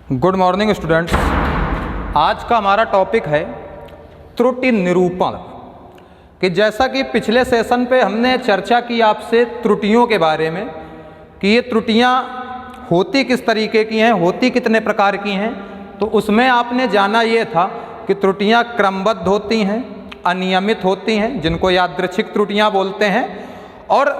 Good morning students. आज का हमारा टॉपिक है त्रुटि निरूपण। कि जैसा कि पिछले सेशन पे हमने चर्चा की आपसे त्रुटियों के बारे में कि ये त्रुटियां होती किस तरीके की हैं, होती कितने प्रकार की हैं, तो उसमें आपने जाना ये था कि त्रुटियां क्रमबद्ध होती हैं, अनियमित होती हैं जिनको यादृच्छिक त्रुटियां बोलते हैं, और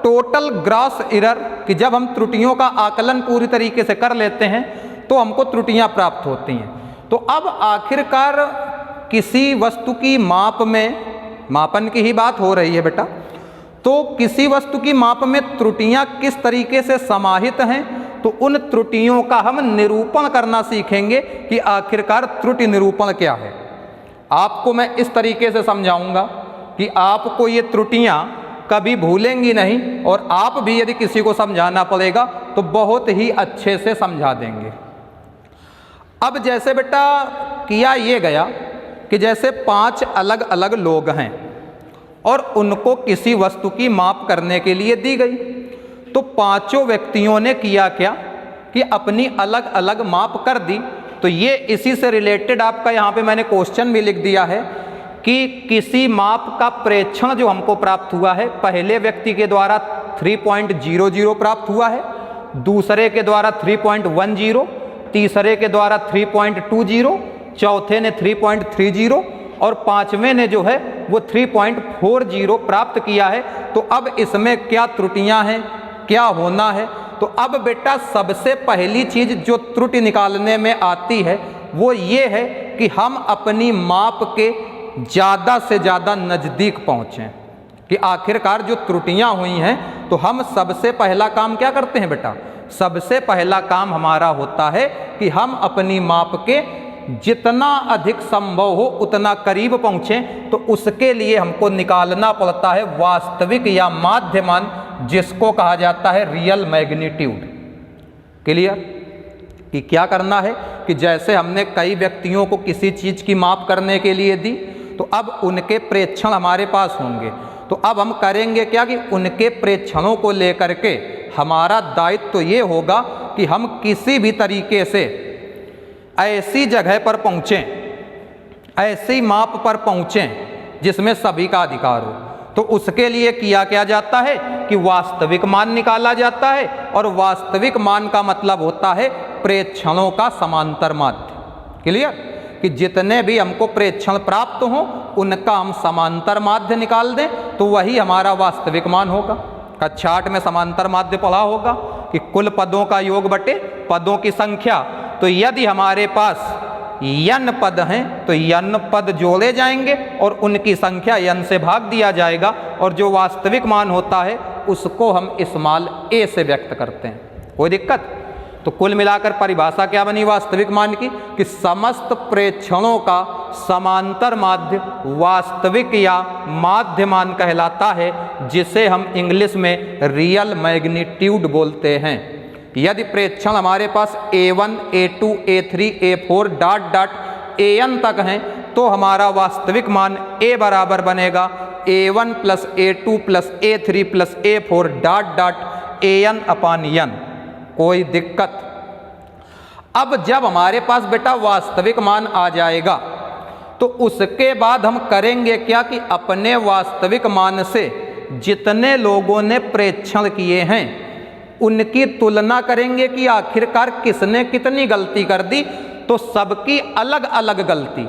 टोटल ग्रॉस एरर कि जब हम त्रुटियों का आकलन पूरी तरीके से कर लेते हैं तो हमको त्रुटियां प्राप्त होती हैं। तो अब आखिरकार किसी वस्तु की माप में, मापन की ही बात हो रही है बेटा, तो किसी वस्तु की माप में त्रुटियां किस तरीके से समाहित हैं, तो उन त्रुटियों का हम निरूपण करना सीखेंगे कि आखिरकार त्रुटि निरूपण क्या है। आपको मैं इस तरीके से समझाऊंगा कि आपको ये त्रुटियां कभी भूलेंगी नहीं, और आप भी यदि किसी को समझाना पड़ेगा तो बहुत ही अच्छे से समझा देंगे। अब जैसे बेटा किया ये गया कि जैसे 5 अलग अलग लोग हैं और उनको किसी वस्तु की माप करने के लिए दी गई, तो पांचों व्यक्तियों ने किया क्या कि अपनी अलग अलग माप कर दी। तो ये इसी से रिलेटेड आपका यहाँ पे मैंने क्वेश्चन भी लिख दिया है कि किसी माप का प्रेक्षण जो हमको प्राप्त हुआ है, पहले व्यक्ति के द्वारा 3.00 प्राप्त हुआ है, दूसरे के द्वारा 3.10, तीसरे के द्वारा 3.20, चौथे ने 3.30 और पांचवें ने जो है वो 3.40 प्राप्त किया है। तो अब इसमें क्या त्रुटियां हैं, क्या होना है, तो अब बेटा सबसे पहली चीज जो त्रुटि निकालने में आती है वो ये है कि हम अपनी माप के ज़्यादा से ज़्यादा नज़दीक पहुँचें। कि आखिरकार जो त्रुटियां हुई हैं, तो हम सबसे पहला काम क्या करते हैं बेटा, सबसे पहला काम हमारा होता है कि हम अपनी माप के जितना अधिक संभव हो उतना करीब पहुँचें। तो उसके लिए हमको निकालना पड़ता है वास्तविक या माध्य मान, जिसको कहा जाता है रियल मैग्नीट्यूड। क्लियर? कि क्या करना है कि जैसे हमने कई व्यक्तियों को किसी चीज़ की माप करने के लिए दी, तो अब उनके प्रेक्षण हमारे पास होंगे। तो अब हम करेंगे क्या कि उनके प्रेक्षणों को लेकर के हमारा दायित्व तो ये होगा कि हम किसी भी तरीके से ऐसी जगह पर पहुँचें, ऐसी माप पर पहुँचें जिसमें सभी का अधिकार हो। तो उसके लिए किया क्या जाता है कि वास्तविक मान निकाला जाता है, और वास्तविक मान का मतलब होता है प्रेक्षणों का समांतर माध्य। क्लियर? कि जितने भी हमको प्रेक्षण प्राप्त हों उनका हम समांतर माध्य निकाल दें तो वही हमारा वास्तविक मान होगा। कक्षा 8 में समांतर माध्य पढ़ा होगा कि कुल पदों का योग बटे पदों की संख्या। तो यदि हमारे पास n पद हैं तो n पद जोड़े जाएंगे और उनकी संख्या n से भाग दिया जाएगा, और जो वास्तविक मान होता है उसको हम स्मॉल a से व्यक्त करते हैं। कोई दिक्कत? तो कुल मिलाकर परिभाषा क्या बनी वास्तविक मान की कि समस्त प्रेक्षणों का समांतर माध्य वास्तविक या माध्य मान कहलाता है, जिसे हम इंग्लिश में रियल मैग्नीट्यूड बोलते हैं। यदि प्रेक्षण हमारे पास A1, A2, A3, A4 dot dot AN तक हैं, तो हमारा वास्तविक मान A बराबर बनेगा A1 plus A2 plus A3 plus A4 dot dot AN upon N। कोई दिक्कत? अब जब हमारे पास बेटा वास्तविक मान आ जाएगा तो उसके बाद हम करेंगे क्या कि अपने वास्तविक मान से जितने लोगों ने प्रेक्षण किए हैं उनकी तुलना करेंगे कि आखिरकार किसने कितनी गलती कर दी। तो सबकी अलग अलग गलती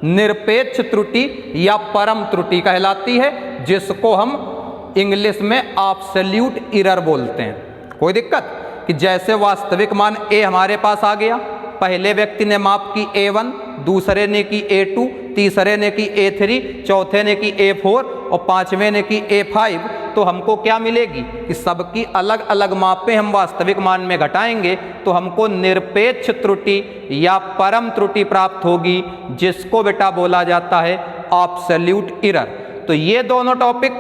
निरपेक्ष त्रुटि या परम त्रुटि कहलाती है, जिसको हम इंग्लिश में एब्सोल्यूट एरर बोलते हैं। कोई दिक्कत? कि जैसे वास्तविक मान A हमारे पास आ गया, पहले व्यक्ति ने माप की A1, दूसरे ने की A2, तीसरे ने की A3, चौथे ने की A4 और पांचवें ने की A5, तो हमको क्या मिलेगी कि सबकी अलग अलग मापें हम वास्तविक मान में घटाएंगे तो हमको निरपेक्ष त्रुटि या परम त्रुटि प्राप्त होगी, जिसको बेटा बोला जाता है एब्सोल्यूट एरर। तो ये दोनों टॉपिक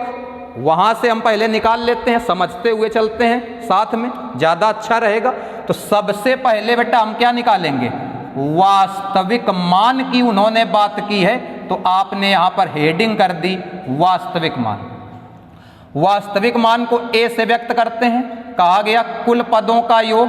वहाँ से हम पहले निकाल लेते हैं, समझते हुए चलते हैं साथ में, ज़्यादा अच्छा रहेगा। तो सबसे पहले बेटा हम क्या निकालेंगे, वास्तविक मान की उन्होंने बात की है, तो आपने यहाँ पर हेडिंग कर दी वास्तविक मान। वास्तविक मान को A से व्यक्त करते हैं, कहा गया कुल पदों का योग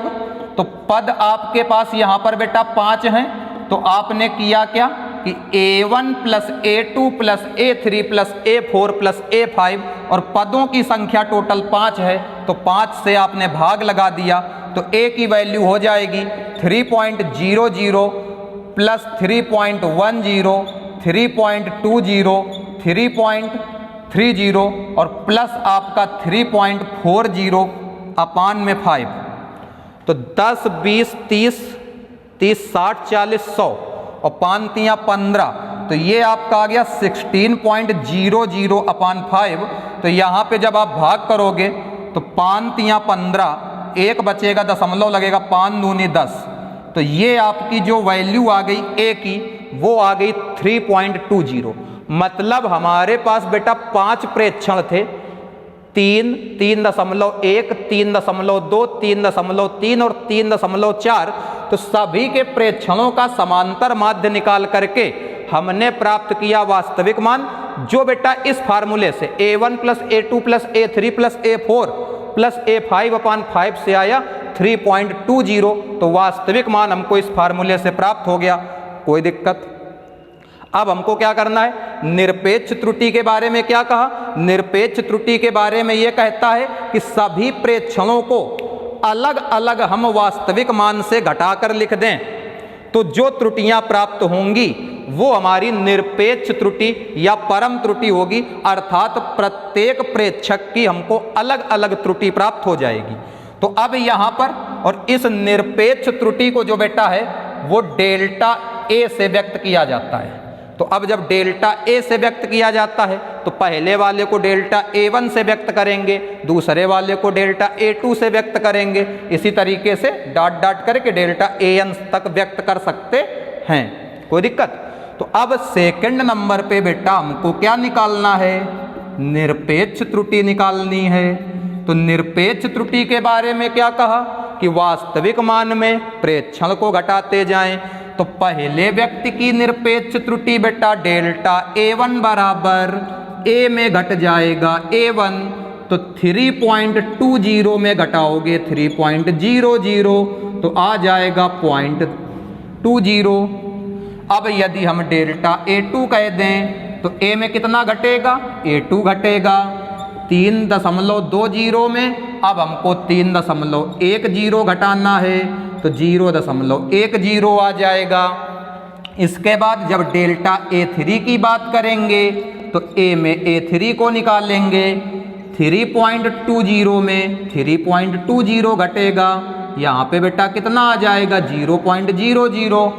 तो पद आपके पास यहाँ पर बेटा 5 हैं, तो आपने किया क्या कि A1 plus A2 plus A3 plus A4 plus A5 और पदों की संख्या टोटल 5 है, तो 5 से आपने भाग लगा दिया, तो A की वैल्यू हो जाएगी 3.00 प्लस 3.10 3.20 3.30 और प्लस आपका 3.40 अपान में 5, तो 10 20 30 30 60 40 100 और 5 तियाँ 15, तो ये आपका आ गया 16.00 अपान 5। तो यहाँ पे जब आप भाग करोगे तो 5 तियाँ 15, एक बचेगा, दशमलव लगेगा, 5 दूनी 10, तो ये आपकी जो वैल्यू आ गई A की वो आ गई 3.20। मतलब हमारे पास बेटा 5 प्रेक्षण थे, 3, 3.1, 3.2, 3.3 और 3.4, तो सभी के प्रेक्षणों का समांतर माध्य निकाल करके हमने प्राप्त किया वास्तविक मान, जो बेटा इस फार्मूले से A1 plus A2 plus A3 plus A4 plus A5 अपान 5 से आया 3.20, तो वास्तविक मान हमको इस फार्मूले से प्राप्त हो गया। कोई दिक्कत? अब हमको क्या करना है, निरपेक्ष त्रुटि के बारे में क्या कहा, निरपेक्ष त्रुटि के बारे में यह कहता है कि सभी प्रेक्षणों को अलग अलग हम वास्तविक मान से घटाकर लिख दें, तो जो त्रुटियां प्राप्त होंगी वो हमारी निरपेक्ष त्रुटि या परम त्रुटि होगी, अर्थात प्रत्येक प्रेक्षक की हमको अलग अलग त्रुटि प्राप्त हो जाएगी। तो अब यहाँ पर और इस निरपेक्ष त्रुटि को जो बेटा है वो डेल्टा A से व्यक्त किया जाता है। तो अब जब डेल्टा A से व्यक्त किया जाता है तो पहले वाले को डेल्टा A1 से व्यक्त करेंगे, दूसरे वाले को डेल्टा A2 से व्यक्त करेंगे, इसी तरीके से डॉट डॉट करके डेल्टा AN तक व्यक्त कर सकते हैं। कोई दिक्कत? तो अब सेकंड नंबर पे बेटा हमको क्या निकालना है, निरपेक्ष त्रुटि निकालनी है। तो निरपेक्ष त्रुटि के बारे में क्या कहा कि वास्तविक मान में प्रेक्षण को घटाते जाएं। तो पहले व्यक्ति की निरपेक्ष त्रुटि बेटा डेल्टा A1 बराबर A में घट जाएगा A1, तो 3.20 में घटाओगे 3.00, तो आ जाएगा 0.20। अब यदि हम डेल्टा A2 कह दें तो A में कितना घटेगा, A2 घटेगा 3.20 में, अब हमको 3.10 घटाना है, तो 0.10 आ जाएगा। इसके बाद जब डेल्टा A3 की बात करेंगे तो A में A3 को निकालेंगे, 3.20 में 3.20 घटेगा, यहाँ पे बेटा कितना आ जाएगा 0.00।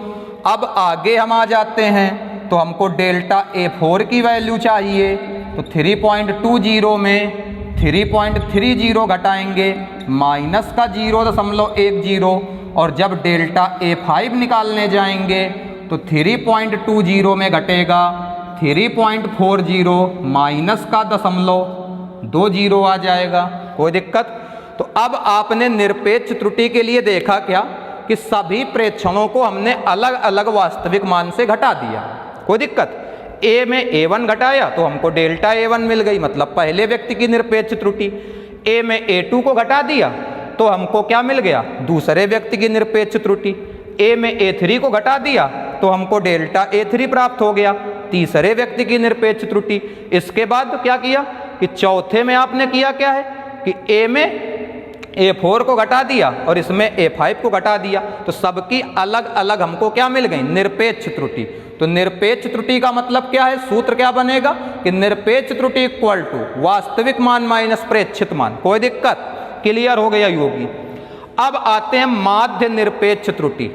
अब आगे हम आ जाते हैं तो हमको डेल्टा A4 की वैल्यू चाहिए, तो 3.20 में 3.30 घटाएंगे, माइनस का 0.10, और जब डेल्टा A5 निकालने जाएंगे तो 3.20 में घटेगा 3.40, माइनस का 0.20 आ जाएगा। कोई दिक्कत? तो अब आपने निरपेक्ष त्रुटि के लिए देखा क्या कि सभी प्रेक्षणों को हमने अलग अलग वास्तविक मान से घटा दिया। कोई दिक्कत? A में A1 घटाया तो हमको डेल्टा A1 मिल गई, मतलब पहले व्यक्ति की निरपेक्ष त्रुटि। A में A2 को घटा दिया तो हमको क्या मिल गया, दूसरे व्यक्ति की निरपेक्ष त्रुटि। A में A3 को घटा दिया तो हमको डेल्टा A3 प्राप्त हो गया, तीसरे व्यक्ति की निरपेक्ष त्रुटि। इसके बाद क्या किया कि चौथे में आपने किया क्या है कि A में A4 को घटा दिया और इसमें A5 को घटा दिया, तो सबकी अलग अलग हमको क्या मिल गई, निरपेक्ष त्रुटि। तो निरपेक्ष त्रुटि का मतलब क्या है, सूत्र क्या बनेगा कि निरपेक्ष त्रुटि इक्वल टू वास्तविक मान माइनस प्रेक्षित मान। कोई दिक्कत? क्लियर हो गया योगी? अब आते हैं माध्य निरपेक्ष त्रुटि।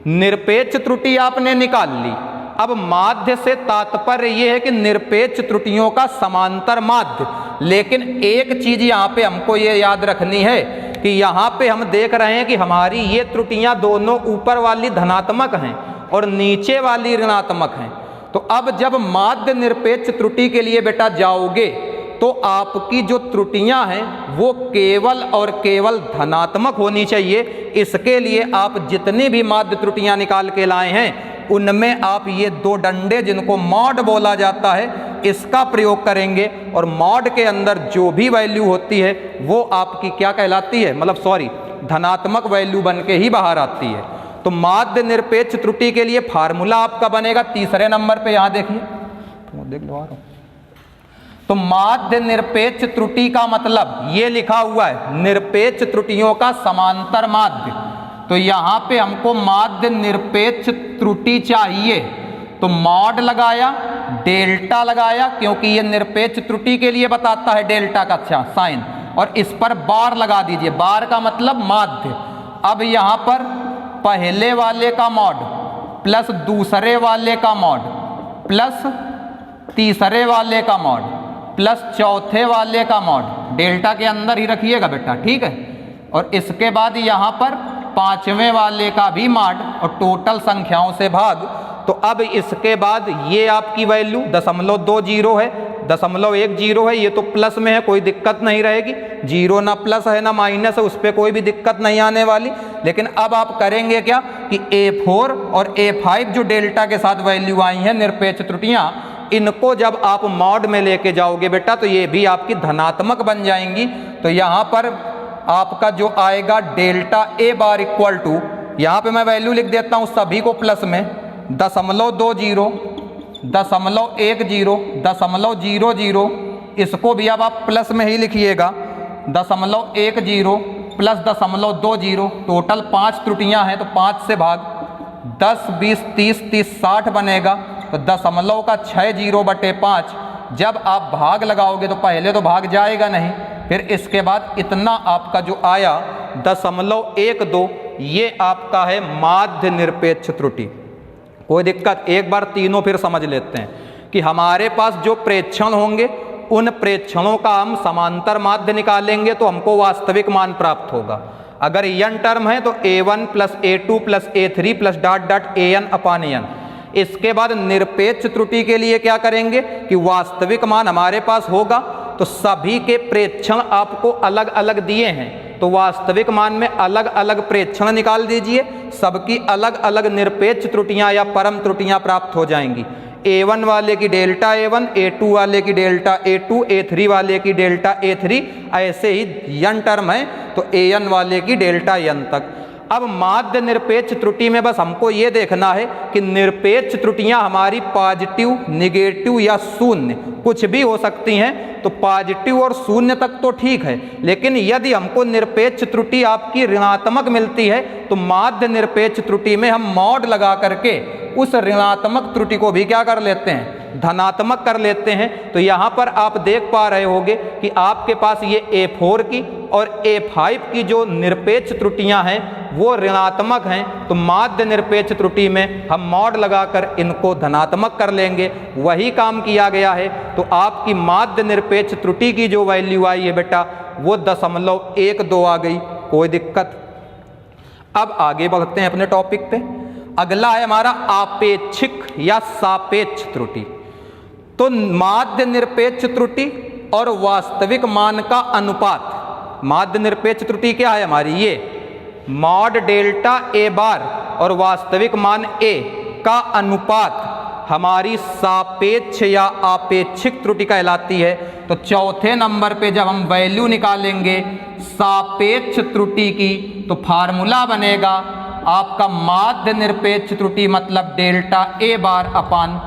निरपेक्ष त्रुटि आपने निकाल ली। अब माध्य से तात्पर्य यह है कि निरपेक्ष त्रुटियों का समांतर माध्य। लेकिन एक चीज यहाँ पे हमको ये याद रखनी है कि यहाँ पे हम देख रहे हैं कि हमारी ये त्रुटियां दोनों ऊपर वाली धनात्मक हैं और नीचे वाली ऋणात्मक हैं। तो अब जब माध्य निरपेक्ष त्रुटि के लिए बेटा जाओगे तो आपकी जो त्रुटियां हैं वो केवल और केवल धनात्मक होनी चाहिए। इसके लिए आप जितनी भी माध्य त्रुटियां निकाल के लाए हैं उनमें आप ये दो डंडे जिनको मॉड बोला जाता है इसका प्रयोग करेंगे, और मॉड के अंदर जो भी वैल्यू होती है वो आपकी क्या कहलाती है, मतलब सॉरी, धनात्मक वैल्यू बन के ही बाहर आती है। तो माध्य निरपेक्ष त्रुटि के लिए फार्मूला आपका बनेगा तीसरे नंबर पे, यहां देखिए, तो देख लो आ रहा हूं। तो माध्य निरपेक्ष त्रुटि का मतलब ये लिखा हुआ है निरपेक्ष त्रुटियों का समांतर माध्य। तो यहां पे हमको माध्य निरपेक्ष त्रुटि चाहिए, तो मॉड लगाया, डेल्टा लगाया, क्योंकि ये निरपेक्ष त्रुटि के लिए बताता है डेल्टा का साइन, और इस पर बार लगा दीजिए, बार का मतलब माध्य। अब यहां पर पहले वाले का मॉड प्लस दूसरे वाले का मॉड प्लस तीसरे वाले का मॉड प्लस चौथे वाले का मॉड, डेल्टा के अंदर ही रखिएगा बेटा, ठीक है। और इसके बाद यहां पर पांचवें वाले का भी मॉड और टोटल संख्याओं से भाग। तो अब इसके बाद ये आपकी वैल्यू 0.20 है, 0.10 है, ये तो प्लस में है, कोई दिक्कत नहीं रहेगी। जीरो ना प्लस है ना माइनस है, उस पर कोई भी दिक्कत नहीं आने वाली। लेकिन अब आप करेंगे क्या कि A4 और A5 जो डेल्टा के साथ वैल्यू आई हैं निरपेक्ष त्रुटियां, इनको जब आप मॉड में लेके जाओगे बेटा तो ये भी आपकी धनात्मक बन जाएंगी। तो यहाँ पर आपका जो आएगा delta A bar equal to, यहाँ पे मैं वैल्यू लिख देता हूँ सभी को प्लस में, 0.20, 0.10, 0.00, इसको भी अब आप प्लस में ही लिखिएगा, 0.10 प्लस 0.20, टोटल 5 त्रुटियां हैं तो 5 से भाग, 10, 20, 30, 30, 60 बनेगा। तो 0.60/5 जब आप भाग लगाओगे तो पहले तो भाग जाएगा नहीं, फिर इसके बाद इतना आपका जो आया 0.12, ये आपका है माध्य निरपेक्ष त्रुटि। कोई दिक्कत, एक बार तीनों फिर समझ लेते हैं कि हमारे पास जो प्रेक्षण होंगे उन प्रेक्षणों का हम समांतर माध्य निकालेंगे तो हमको वास्तविक मान प्राप्त होगा। अगर n टर्म है तो A1 plus A2 plus A3 plus dot dot AN/N। इसके बाद निरपेक्ष त्रुटि के लिए क्या करेंगे कि वास्तविक मान हमारे पास होगा, तो सभी के प्रेक्षण आपको अलग अलग दिए हैं, तो वास्तविक मान में अलग अलग प्रेक्षण निकाल दीजिए, सबकी अलग अलग निरपेक्ष त्रुटियां या परम त्रुटियां प्राप्त हो जाएंगी। A1 वाले की डेल्टा A1, A2 वाले की डेल्टा A2, A3 वाले की डेल्टा A3, ऐसे ही n टर्म है तो AN वाले की डेल्टा n तक। अब माध्य निरपेक्ष त्रुटि में बस हमको ये देखना है कि निरपेक्ष त्रुटियां हमारी पॉजिटिव, निगेटिव या शून्य कुछ भी हो सकती हैं। तो पॉजिटिव और शून्य तक तो ठीक है, लेकिन यदि हमको निरपेक्ष त्रुटि आपकी ऋणात्मक मिलती है तो माध्य निरपेक्ष त्रुटि में हम मॉड लगा करके उस ऋणात्मक त्रुटि को भी क्या कर लेते हैं, धनात्मक कर लेते हैं। तो यहाँ पर आप देख पा रहे होंगे कि आपके पास ये A4 की और A5 की जो निरपेक्ष त्रुटियां हैं वो ऋणात्मक हैं, तो माध्य निरपेक्ष त्रुटि में हम मॉड लगाकर इनको धनात्मक कर लेंगे, वही काम किया गया है। तो आपकी माध्य निरपेक्ष त्रुटि की जो वैल्यू आई है बेटा वो 0.12 आ गई, कोई दिक्कत। अब आगे बढ़ते हैं अपने टॉपिक पे। अगला है हमारा आपेक्षिक या सापेक्ष त्रुटि। तो माध्य निरपेक्ष त्रुटि और वास्तविक मान का अनुपात, माध्य निरपेक्ष त्रुटि क्या है हमारी, ये मॉड डेल्टा A बार और वास्तविक मान A का अनुपात हमारी सापेक्ष या आपेक्षिक त्रुटि कहलाती है। तो चौथे नंबर पे जब हम वैल्यू निकालेंगे सापेक्ष त्रुटि की तो फार्मूला बनेगा आपका माध्य निरपेक्ष त्रुटि मतलब delta A bar upon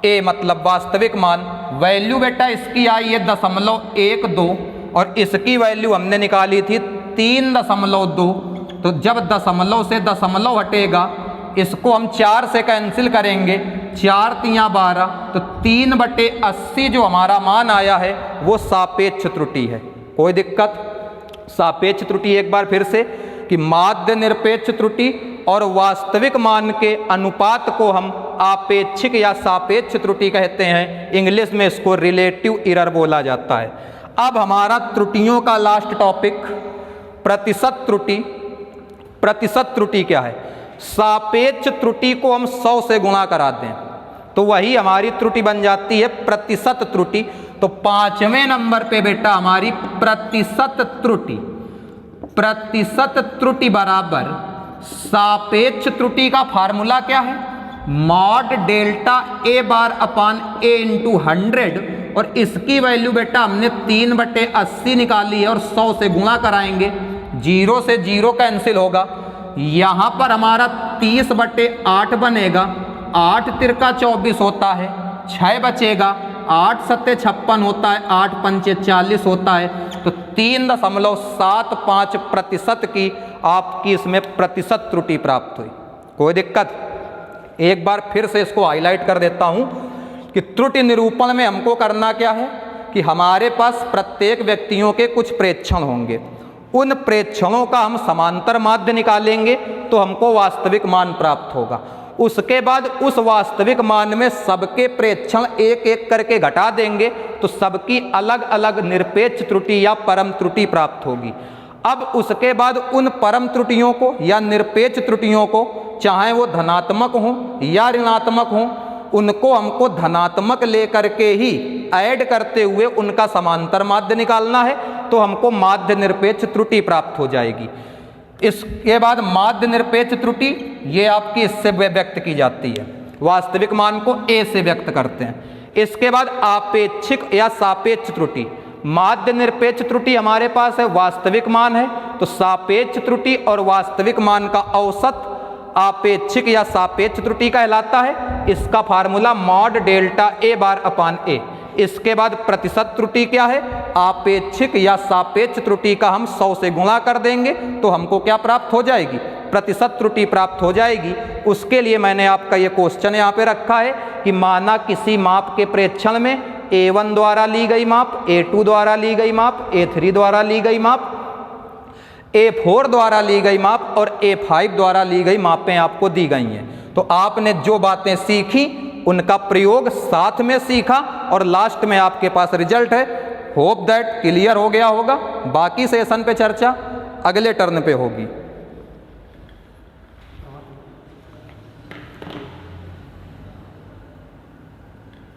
A मतलब वास्तविक मान। वैल्यू बेटा इसकी आई है 0.12 और इसकी वैल्यू हमने निकाली थी 3.2। तो जब दशमलव से दशमलव हटेगा इसको हम 4 से कैंसिल करेंगे, 4 तियां 12, तो 3/80 जो हमारा मान आया है वो सापेक्ष त्रुटि है। कोई दिक्कत। सापेक्ष त्रुटि एक बार फिर से कि माध्य निरपेक्ष त्रुटि और वास्तविक मान के अनुपात को हम आपेक्षिक या सापेक्ष त्रुटि कहते हैं, इंग्लिश में इसको रिलेटिव एरर बोला जाता है। अब हमारा त्रुटियों का लास्ट टॉपिक प्रतिशत त्रुटि। प्रतिशत त्रुटि क्या है, सापेक्ष त्रुटि को हम 100 से गुणा करा दें तो वही हमारी त्रुटि बन जाती है प्रतिशत त्रुटि। तो 5वें नंबर पे बेटा हमारी प्रतिशत त्रुटि, प्रतिशत त्रुटि बराबर सापेक्ष त्रुटि का फार्मूला क्या है, mod delta A bar upon A into 100 और इसकी वैल्यू बेटा हमने 3/80 निकाली है और 100 से गुणा कराएंगे। 0 से 0 कैंसिल होगा। यहाँ पर हमारा 30/8 बनेगा, 8 तिरका 24 होता है, 6 बचेगा, 8 सत्ते 56 होता है, 8 पंचे 40 होता है। तो 3.75% की आपकी इसमें प्रतिशत त्रुटि प्राप्त हुई। कोई दिक्कत? एक बार फिर से इसको हाईलाइट कर देता हूँ कि त्रुटि निरूपण में हमको करना क्या है कि हमारे पास प्रत्येक व्यक्तियों के कुछ प्रेक्षण होंगे, उन प्रेक्षणों का हम समांतर माध्य निकालेंगे तो हमको वास्तविक मान प्राप्त होगा। उसके बाद उस वास्तविक मान में सबके प्रेक्षण एक एक करके घटा देंगे तो सबकी अलग अलग निरपेक्ष त्रुटि या परम त्रुटि प्राप्त होगी। अब उसके बाद उन परम त्रुटियों को या निरपेक्ष त्रुटियों को, चाहे वो धनात्मक हों या ऋणात्मक हों, उनको हमको धनात्मक लेकर के ही ऐड करते हुए उनका समांतर माध्य निकालना है तो हमको माध्य निरपेक्ष त्रुटि प्राप्त हो जाएगी। इसके बाद माध्य निरपेक्ष त्रुटि ये आपकी इससे व्यक्त की जाती है, वास्तविक मान को ए से व्यक्त करते हैं। इसके बाद आपेक्षिक या सापेक्ष त्रुटि। माध्य निरपेक्ष त्रुटि हमारे पास है, वास्तविक मान है, तो सापेक्ष त्रुटि और वास्तविक मान का औसत आपेक्षिक या सापेक्ष त्रुटि कहलाता है। इसका फार्मूला मॉड डेल्टा ए बार अपान ए। इसके बाद प्रतिशत त्रुटि क्या है? आपेक्षिक या सापेक्ष त्रुटि का हम 100 से गुणा कर देंगे तो हमको क्या प्राप्त हो जाएगी? प्रतिशत त्रुटि प्राप्त हो जाएगी। उसके लिए मैंने आपका ये क्वेश्चन यहाँ पे रखा है कि माना किसी माप के प्रेक्षण में A1 द्वारा ली गई माप, A2 द्वारा ली गई माप, A3 द्वारा ली गई माप, A4 द्वारा ली गई माप और A5 द्वारा ली गई मापें आपको दी गई हैं। तो आपने जो बातें सीखी उनका प्रयोग साथ में सीखा और लास्ट में आपके पास रिजल्ट है। होप दैट क्लियर हो गया होगा। बाकी सेशन पे चर्चा अगले टर्न पे होगी।